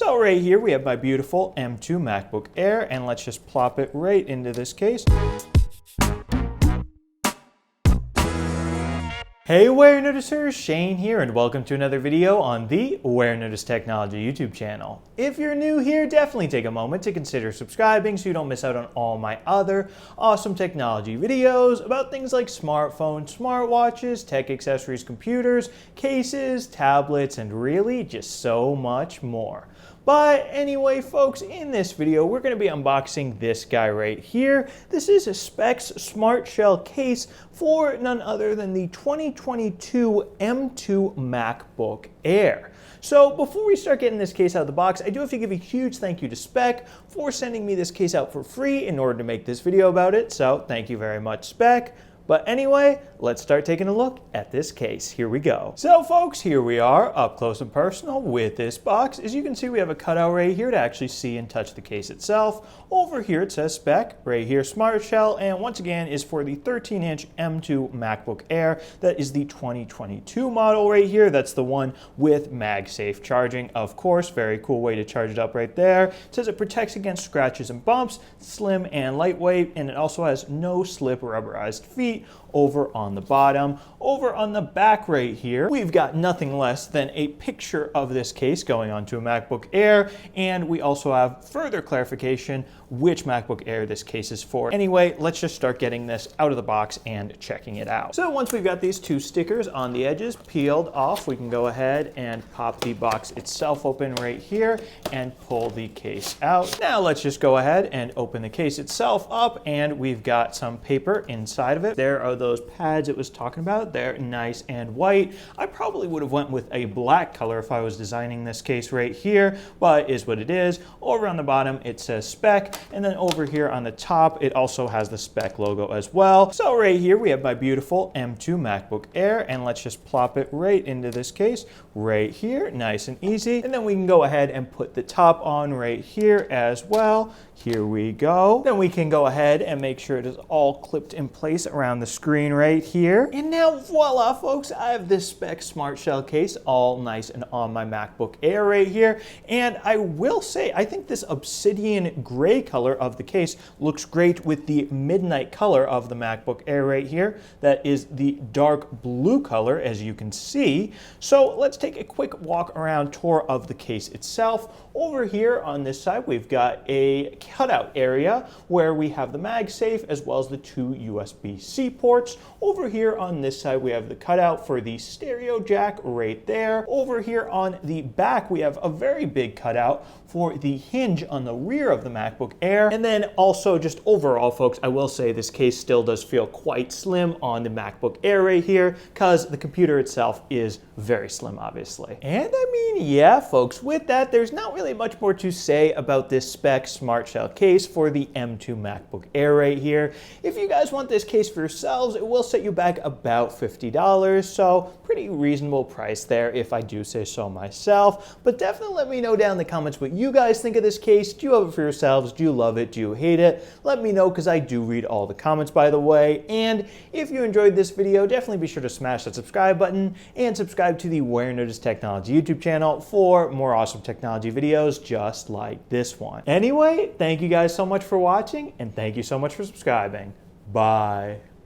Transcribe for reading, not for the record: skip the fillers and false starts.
So right here we have my beautiful M2 MacBook Air, and let's just plop it right into this case. Hey Warenoticers, Shane here, and welcome to another video on the Warenotice Technology YouTube channel. If you're new here, definitely take a moment to consider subscribing so you don't miss out on all my other awesome technology videos about things like smartphones, smartwatches, tech accessories, computers, cases, tablets, and really just so much more. But anyway, folks, in this video, we're going to be unboxing this guy right here. This is a Speck SmartShell case for none other than the 2022 M2 MacBook Air. So before we start getting this case out of the box, I do have to give a huge thank you to Speck for sending me this case out for free in order to make this video about it. So thank you very much, Speck. But anyway, let's start taking a look at this case. Here we go. So folks, here we are up close and personal with this box. As you can see, we have a cutout right here to actually see and touch the case itself. Over here it says Speck, right here SmartShell, and once again is for the 13-inch M2 MacBook Air. That is the 2022 model right here. That's the one with MagSafe charging, of course. Very cool way to charge it up right there. It says it protects against scratches and bumps, slim and lightweight, and it also has no slip rubberized feet over on the bottom. Over on the back right here, we've got nothing less than a picture of this case going onto a MacBook Air, and we also have further clarification which MacBook Air this case is for. Anyway, let's just start getting this out of the box and checking it out. So once we've got these two stickers on the edges peeled off, we can go ahead and pop the box itself open right here and pull the case out. Now let's just go ahead and open the case itself up, and we've got some paper inside of it. There are those pads it was talking about. They're nice and white. I probably would have went with a black color if I was designing this case right here, but is what it is. Over on the bottom it says Speck, and then over here on the top it also has the Speck logo as well. So right here we have my beautiful M2 MacBook Air, and let's just plop it right into this case right here, nice and easy. And then we can go ahead and put the top on right here as well. Here we go. Then we can go ahead and make sure it is all clipped in place around the screen right here. And now voila, folks, I have this Speck SmartShell case all nice and on my MacBook Air right here. And I will say, I think this obsidian gray color of the case looks great with the midnight color of the MacBook Air right here. That is the dark blue color, as you can see. So let's take a quick walk around tour of the case itself. Over here on this side, we've got a cutout area where we have the MagSafe as well as the two USB-C ports. Over here on this side, we have the cutout for the stereo jack right there. Over here on the back, we have a very big cutout for the hinge on the rear of the MacBook Air. And then also just overall, folks, I will say this case still does feel quite slim on the MacBook Air right here because the computer itself is very slim, obviously. And I mean, yeah, folks, with that, there's not really much more to say about this Speck SmartShell case for the M2 MacBook Air right here. If you guys want this case for yourselves, it will set you back about $50, so pretty reasonable price there if I do say so myself. But definitely let me know down in the comments what you guys think of this case. Do you have it for yourselves? Do you love it? Do you hate it? Let me know, because I do read all the comments, by the way. And if you enjoyed this video, definitely be sure to smash that subscribe button and subscribe to the Warenotice Technology YouTube channel for more awesome technology videos just like this one. Anyway, thank you guys so much for watching, and thank you so much for subscribing. Bye.